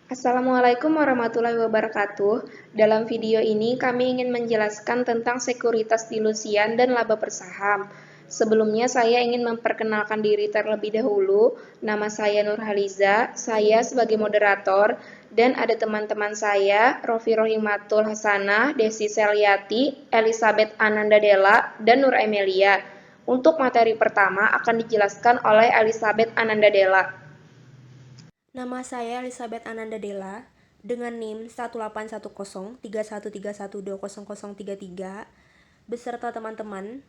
Assalamualaikum warahmatullahi wabarakatuh. Dalam video ini kami ingin menjelaskan tentang sekuritas dilusian dan laba bersaham. Sebelumnya saya ingin memperkenalkan diri terlebih dahulu. Nama saya Nurhaliza, saya sebagai moderator, dan ada teman-teman saya, Rofi Rohimatul Hasanah, Desi Seliati, Elizabeth Ananda Della, dan Nur Emelia. Untuk materi pertama akan dijelaskan oleh Elizabeth Ananda Della. Nama saya Elizabeth Ananda Della dengan NIM 18103131200033 beserta teman-teman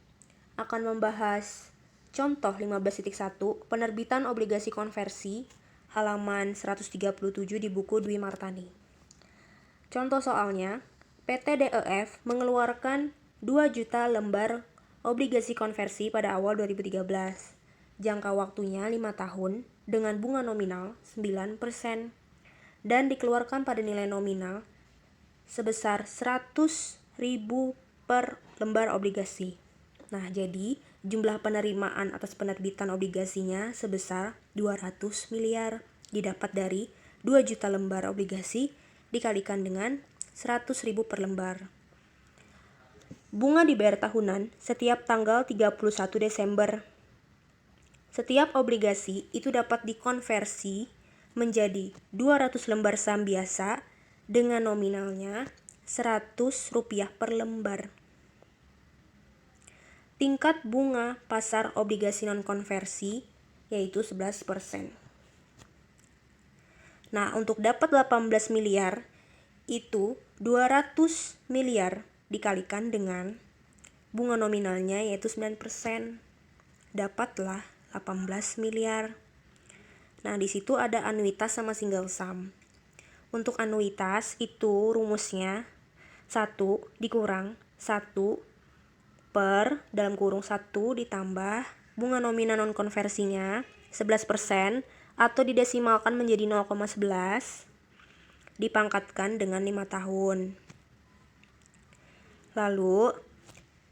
akan membahas contoh 15.1 penerbitan obligasi konversi halaman 137 di buku Dwi Martani. Contoh soalnya, PT DEF mengeluarkan 2 juta lembar obligasi konversi pada awal 2013. Jangka waktunya 5 tahun dengan bunga nominal 9% dan dikeluarkan pada nilai nominal sebesar 100.000 per lembar obligasi. Nah, jadi jumlah penerimaan atas penerbitan obligasinya sebesar 200 miliar didapat dari 2 juta lembar obligasi dikalikan dengan 100.000 per lembar. Bunga dibayar tahunan setiap tanggal 31 Desember. Setiap obligasi itu dapat dikonversi menjadi 200 lembar saham biasa dengan nominalnya Rp100 per lembar. Tingkat bunga pasar obligasi non-konversi yaitu 11%. Nah, untuk dapat 18 miliar itu 200 miliar dikalikan dengan bunga nominalnya yaitu 9%. Dapatlah 18 miliar. Nah, di situ ada anuitas sama single sum. Untuk anuitas itu rumusnya 1 dikurang 1 per dalam kurung 1 ditambah bunga nominal non konversinya 11% atau didesimalkan menjadi 0,11 dipangkatkan dengan 5 tahun. Lalu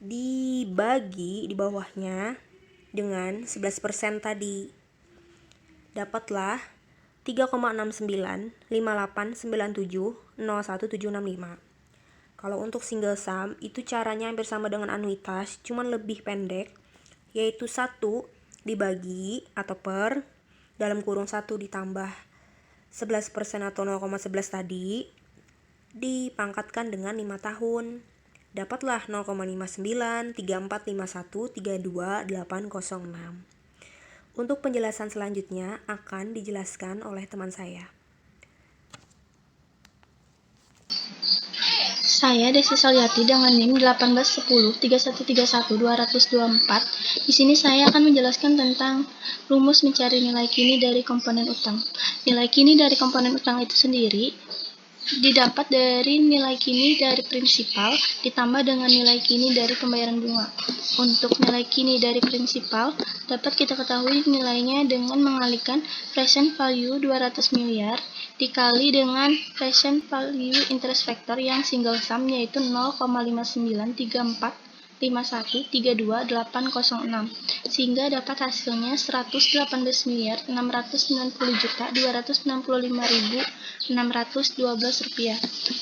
dibagi di bawahnya dengan 11% tadi. Dapatlah 3,6958970175. Kalau untuk single sum itu caranya hampir sama dengan anuitas, cuman lebih pendek, yaitu 1 dibagi atau per dalam kurung 1 ditambah 11% atau 0,11 tadi dipangkatkan dengan 5 tahun. Dapatlah 0,593451320806. Untuk penjelasan selanjutnya akan dijelaskan oleh teman saya. Saya Desi Seliati dengan NIM 181031312024. Di sini saya akan menjelaskan tentang rumus mencari nilai kini dari komponen utang. Nilai kini dari komponen utang itu sendiri didapat dari nilai kini dari prinsipal ditambah dengan nilai kini dari pembayaran bunga. Untuk nilai kini dari prinsipal dapat kita ketahui nilainya dengan mengalihkan present value 200 miliar dikali dengan present value interest factor yang single sum yaitu 0,593451320806 sehingga dapat hasilnya 118 miliar 690 juta 265.612 rupiah.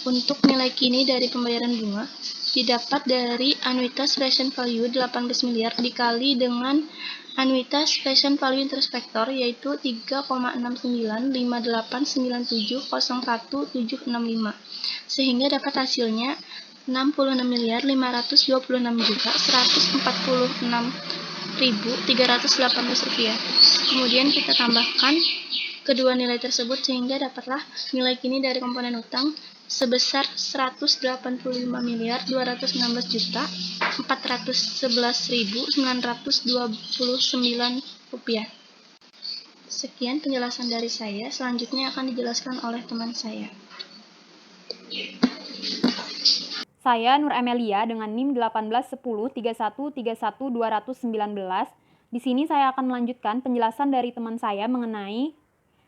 Untuk nilai kini dari pembayaran bunga didapat dari anuitas present value 18 miliar dikali dengan anuitas present value interest factor yaitu 3,6958970175 sehingga dapat hasilnya 66.526.146.318 rupiah. Kemudian kita tambahkan kedua nilai tersebut sehingga dapatlah nilai kini dari komponen utang sebesar 180.411.929 rupiah. Sekian penjelasan dari saya. Selanjutnya akan dijelaskan oleh teman saya. Saya Nur Emelia dengan NIM 181031312019. Di sini saya akan melanjutkan penjelasan dari teman saya mengenai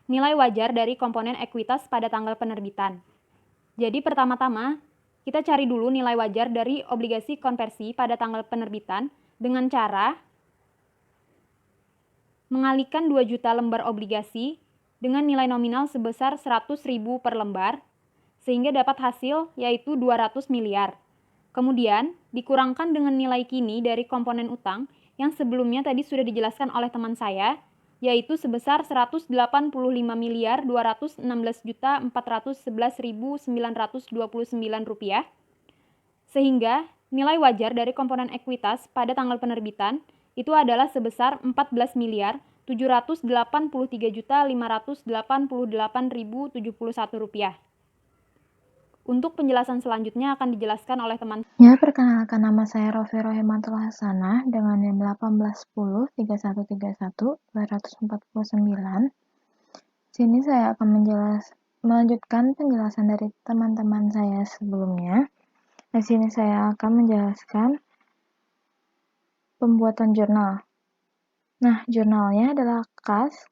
nilai wajar dari komponen ekuitas pada tanggal penerbitan. Jadi pertama-tama kita cari dulu nilai wajar dari obligasi konversi pada tanggal penerbitan dengan cara mengalihkan 2 juta lembar obligasi dengan nilai nominal sebesar 100.000 per lembar, sehingga dapat hasil yaitu 200 miliar. Kemudian, dikurangkan dengan nilai kini dari komponen utang yang sebelumnya tadi sudah dijelaskan oleh teman saya, yaitu sebesar 185.216.411.929 rupiah, sehingga nilai wajar dari komponen ekuitas pada tanggal penerbitan itu adalah sebesar 14.783.588.071 rupiah. Untuk penjelasan selanjutnya akan dijelaskan oleh teman. Ya, perkenalkan, nama saya Rofi Rohimatul Hasanah dengan NIM 1810311249. Sini saya akan melanjutkan penjelasan dari teman-teman saya sebelumnya. Di sini saya akan menjelaskan pembuatan jurnal. Nah, jurnalnya adalah kas,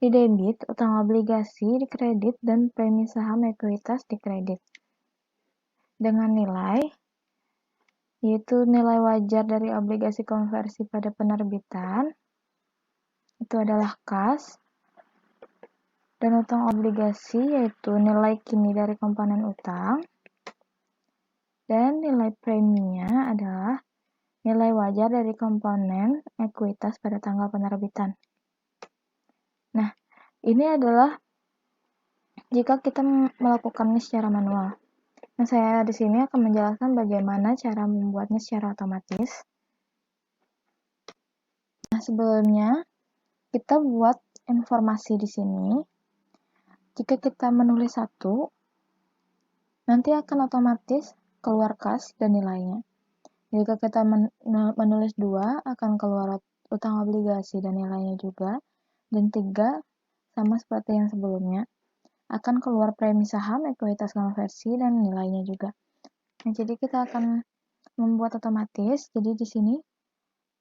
di debit, utang obligasi di kredit, dan premi saham ekuitas di kredit. Dengan nilai, yaitu nilai wajar dari obligasi konversi pada penerbitan, itu adalah kas, dan utang obligasi yaitu nilai kini dari komponen utang, dan nilai preminya adalah nilai wajar dari komponen ekuitas pada tanggal penerbitan. Nah, ini adalah jika kita melakukannya secara manual. Nah, saya di sini akan menjelaskan bagaimana cara membuatnya secara otomatis. Nah, sebelumnya kita buat informasi di sini. Jika kita menulis 1, nanti akan otomatis keluar kas dan nilainya. Jika kita menulis 2, akan keluar utang obligasi dan nilainya juga. Dan 3, sama seperti yang sebelumnya, akan keluar premi saham, ekuitas konversi, dan nilainya juga. Nah, jadi kita akan membuat otomatis. Jadi di sini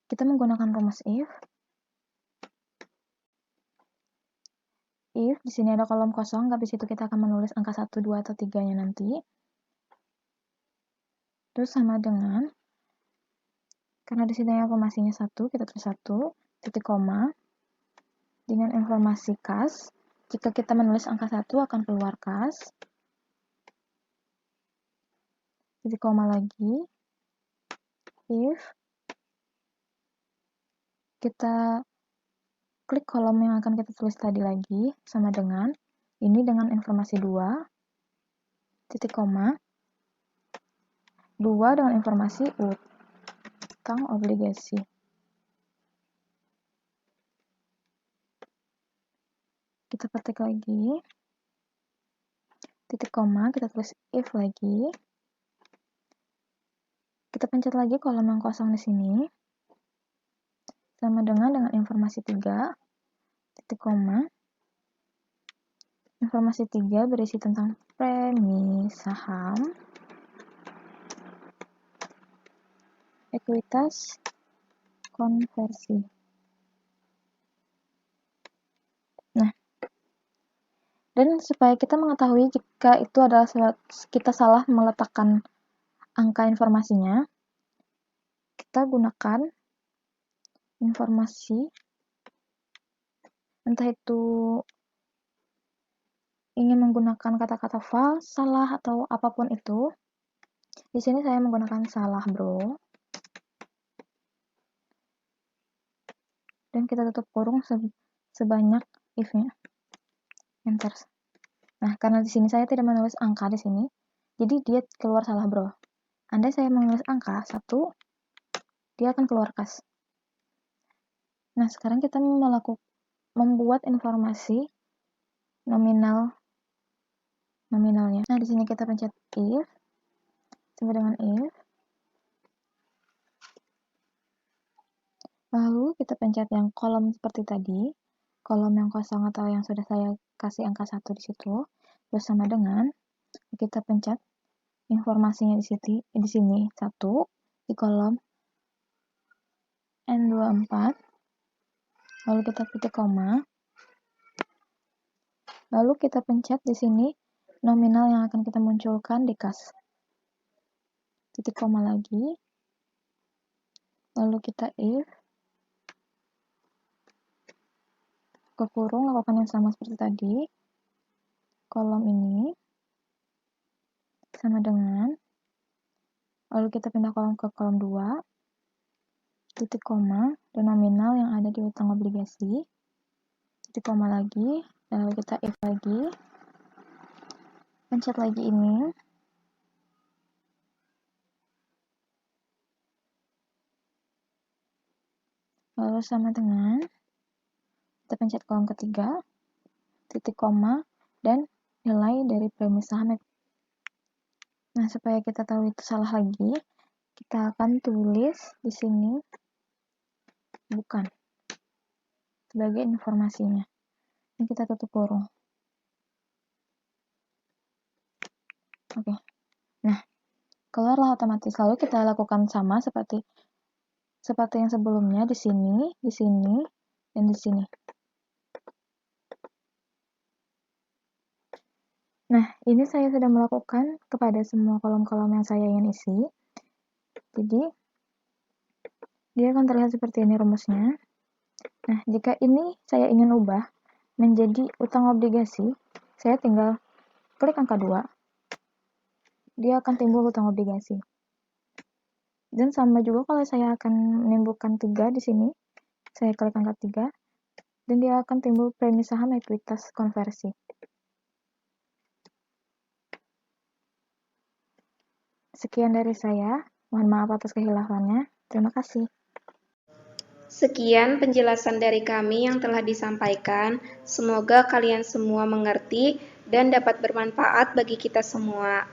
kita menggunakan rumus if. If, di sini ada kolom kosong, habis itu kita akan menulis angka 1, 2, atau 3-nya nanti. Terus sama dengan, karena di sini informasinya 1, kita tulis 1, titik koma, dengan informasi kas. Jika kita menulis angka 1 akan keluar kas. Titik koma lagi. If kita klik kolom yang akan kita tulis tadi lagi, sama dengan ini dengan informasi 2, titik koma, 2 dengan informasi utang obligasi. Kita ketik lagi, titik koma, kita tulis if lagi. Kita pencet lagi kolom yang kosong di sini, sama dengan informasi 3, titik koma. Informasi 3 berisi tentang premi saham, ekuitas konversi. Nah, dan supaya kita mengetahui jika itu adalah kita salah meletakkan angka informasinya, kita gunakan informasi, entah itu ingin menggunakan kata-kata false, salah, atau apapun itu. Di sini saya menggunakan salah, bro. Dan kita tutup kurung sebanyak if-nya. Enter. Nah, karena di sini saya tidak menulis angka di sini, jadi dia keluar salah, bro. Andai saya menulis angka 1, dia akan keluar kas. Nah, sekarang kita membuat informasi nominalnya. Nah, di sini kita pencet if, sama dengan if. Lalu kita pencet yang kolom seperti tadi, kolom yang kosong atau yang sudah saya kasih angka 1 di situ. Terus sama dengan kita pencet informasinya di sini 1 di kolom N24. Lalu kita titik koma. Lalu kita pencet di sini nominal yang akan kita munculkan di kas. Titik koma lagi. Lalu kita if. ke kurung, lakukan yang sama seperti tadi. Kolom ini sama dengan, lalu kita pindah kolom ke kolom 2, titik koma, dan nominal yang ada di utang obligasi, titik koma lagi, dan lalu kita if lagi, pencet lagi ini, lalu sama dengan, kita pencet kolom ketiga, titik koma, dan nilai dari premi saham. Nah, supaya kita tahu itu salah lagi, kita akan tulis di sini bukan sebagai informasinya. Ini kita tutup kurung. Oke. Nah, keluarlah otomatis. Lalu kita lakukan sama seperti yang sebelumnya di sini, dan di sini. Nah, ini saya sudah melakukan kepada semua kolom-kolom yang saya ingin isi. Jadi, dia akan terlihat seperti ini rumusnya. Nah, jika ini saya ingin ubah menjadi utang obligasi, saya tinggal klik angka 2. Dia akan timbul utang obligasi. Dan sama juga kalau saya akan menimbulkan 3 di sini, saya klik angka 3, dan dia akan timbul premi saham ekuitas konversi. Sekian dari saya, mohon maaf atas kehilafannya. Terima kasih. Sekian penjelasan dari kami yang telah disampaikan. Semoga kalian semua mengerti dan dapat bermanfaat bagi kita semua.